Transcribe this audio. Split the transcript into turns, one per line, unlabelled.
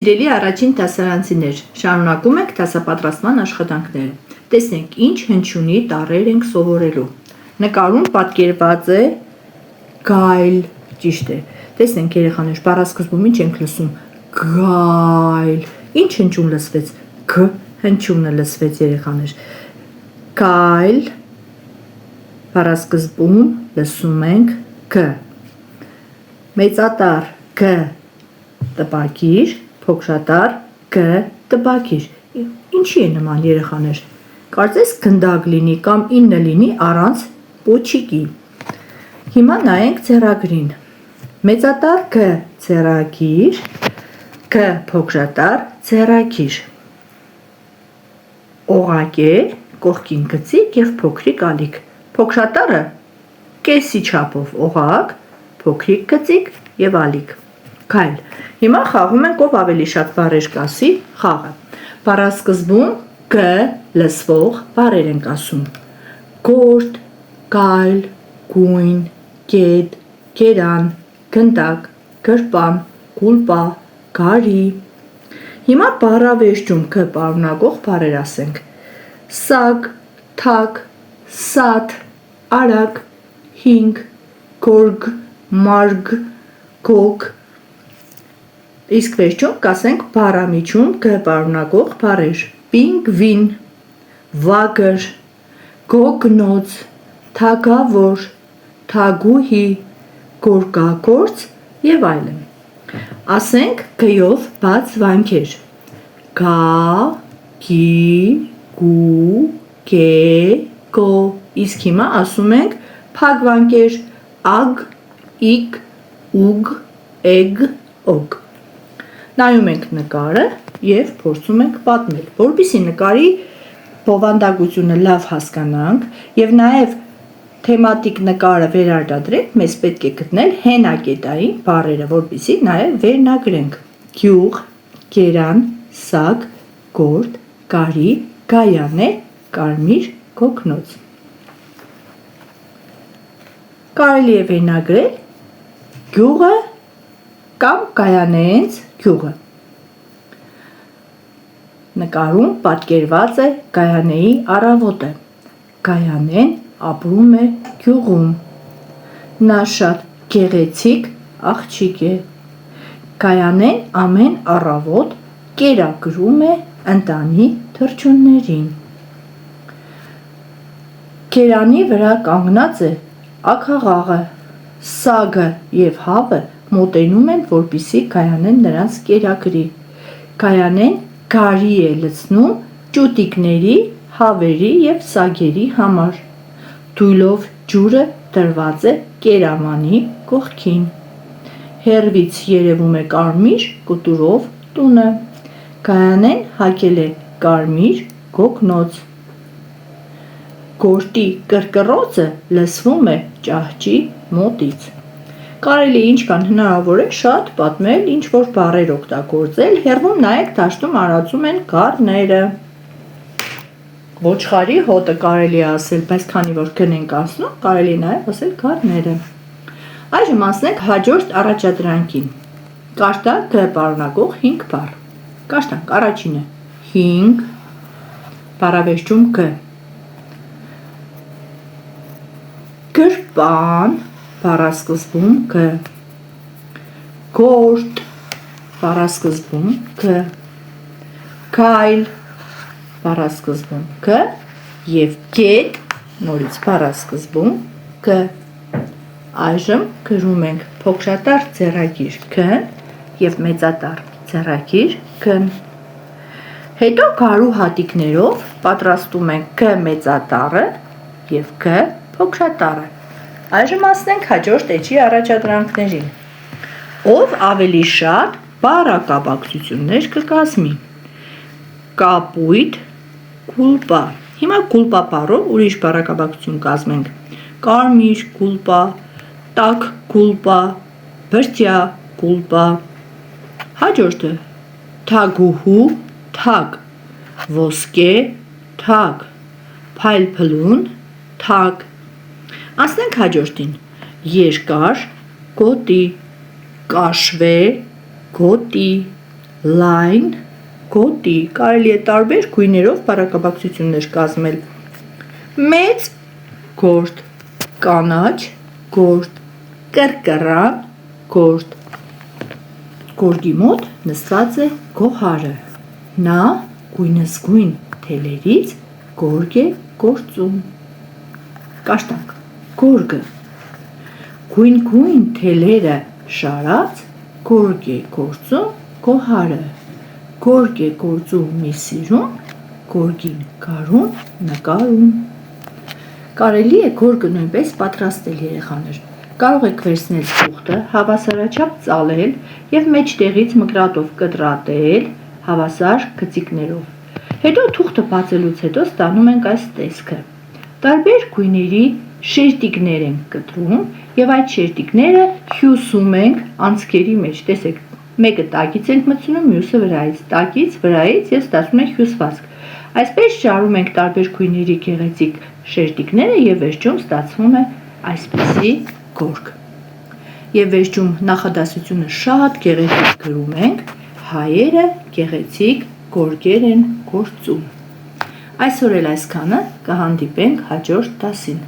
Սիրելի առաջին դասարանցիներ, շարունակում ենք դասապատրաստման աշխատանքները։ Տեսնենք ինչ հնչյունի տառեր ենք սովորելու։ Նկարում պատկերված է գայլ, ճիշտ է։ Տեսնենք երեխաներ, բառասկզբում ինչ ենք լսում։ Գայլ։ Ինչ հնչյուն լսվեց։ Գ հնչյունը լսվեց երեխաներ։ Գայլ։ Բառասկզբում լսում ենք G։ Մեծատառ G տպակիր, փոքրատառ G տպակիր։ Ինչի է նման երեխաներ։ Կարծես գնդակ լինի կամ 9 լինի առանց պոչիկի։ Հիմա նայենք ձեռագրին։ Մեծատառ G ձեռագիր, G փոքրատառ ձեռագիր։ Օղակ է, կողքին գծիկ և փոքրիկ ալիք։ Փոքրատառը կեսի չափով օղակ, փոքրիկ գծիկ և ալիք։ Գայլ։ Հիմա խաղում ենք ով ավելի շատ բառեր կասի խաղը։ Բառասկզբում G լսվող բառեր ենք ասում։ Գորտ, գայլ, գույն, գետ, գերան, գնդակ, գրպան, գուլպա, գարի։ Հիմա բառավերջում G պարունակող բառեր ասենք։ Սակ, թակ, սաթ, արագ, հինգ, գորգ, մարգ, գոգ։ Իսկ վերջում կասենք բառամիջում G պարունակող բառեր։ Պինգվին, վագր, գոգնոց, թագավոր, թագուհի, գորգագործ և այլն։ Ասենք G-ով բաց վանքեր։ Գա, գի, գու, գե, գո։ Իսկ հիմա ասում ենք փակ վանքեր։ Ագ, իգ, ուգ, էգ, օգ։ Նայում ենք նկարը և փորձում ենք պատմել, որպեսզի նկարի բովանդակությունը լավ հասկանանք և նաև թեմատիկ նկարը վերարտադրենք, մեզ պետք է գտնել հենակետային բառերը, որպեսզի նաև վերնագրենք։ Գյուղ, գերան, սակ, գորտ, գարի, գայանե, կարմիր, գոգնոց։ Կարելի է վերնագրել գյուղը կամ գայանեից գյուղը։ Նկարում պատկերված է գայանեի առավոտը։ Գայանեն ապրում է գյուղում։ Նա շատ գեղեցիկ աղջիկ է։ Գայանեն ամեն առավոտ կերակրում է ընտանի թռչուններին։ Գերանի վրա կանգնած է աքաղաղը, սագը և հավը մոտենում են, որպեսզի Գայանեն նրանց կերակրի։ Գայանեն գարի է լցնում ճուտիկների, հավերի և սագերի համար։ Դույլով ջուրը դրված է կերամանի կողքին։ Հեռվից երևում է կարմիր կտուրով տունը։ Գայանեն հագել է կարմիր գոգնոց։ Գորտի կռկռոցը լսվում է ճահճի մոտից։ Կարելի է ինչքան հնարավոր է շատ պատմել, ինչ-որ բառեր օգտագործել, հեռվում նայեք դաշտում արածում են գառները։ Ոչխարի հոտը կարելի է ասել, բայց քանի որ G-ն ենք ասում, կարելի է նաև ասել գառները։ Այժմ անցնենք հաջորդ առաջադրանքին։ Կարտանք G պարունակող 5 բառ։ Կարտանք առաջինը 5, բառավերջում G։ Գրպան, բառասկզբում G։ Գորտ, բառասկզբում G։ Գայլ, բառասկզբում G և գետ, նորից բառասկզբում G։ Այժմ գրում ենք փոքրատառ ձեռագիր G-ն և մեծատառ ձեռագիր G-ն։ Հետո գարու հատիկներով պատրաստում ենք G մեծատառը և G փոքրատառը։ Այժմ անցնենք հաջորդ էջի առաջադրանքներին։ Ով ավելի շատ բառակապակցություններ կկազմի։ Կապույտ, գուլպա։ Հիմա գուլպա բառով ուրիշ բառակապակցություն կազմենք։ Կարմիր գուլպա, տաք գուլպա, բրդյա գուլպա։ Հաջորդը թագուհու, թակ, ոսկե, թակ, փայլփլուն, թակ։ Անցնենք հաջորդին։ Երկար, գոտի, կաշվե, գոտի, լայն, գոտի, կարելի է տարբեր գույներով բառակաբակցություններ կազմել, մեծ գորդ, կանաչ գորդ, կրկռան գորդ, գորգի մոտ նստած է գոհարը, նա գույնզգույն թելերից գորգ է գործում, կաշտանք, գորգը, գույն թելերը շարած գորգ է գործում գոհարը, գորգ է գործում մի սիրուն, գորգին կարուն նկարում, կարելի է գորգը նույնպես պատրաստել երեխաներ, կարող եք վերցնել թուղթը, հավասարաչափ ծալել և մեջտեղից մկրատով կտրատել հավասար գծիկներով, հետո թուղթը բացելուց հետո ստանում ենք այս տեսքը, տարբեր գույների շերտիկներ ենք կտրում և այդ շերտիկները հյուսում ենք անցքերի մեջ, տեսեք, մեկը տակից ենք մտցնում, մյուսը վրայից, տակից, վրայից և ստացվում է հյուսվածք, այսպես շարում ենք տարբեր գույների գեղեցիկ շերտիկները և վերջում ստացվում է այսպիսի գորգ, և վերջում նախադասությունը շատ գեղեցիկ գրում ենք, հայերը գեղեցիկ գորգեր են գործում, այսօր էլ այսքանը, կհանդիպենք հաջորդ դասին։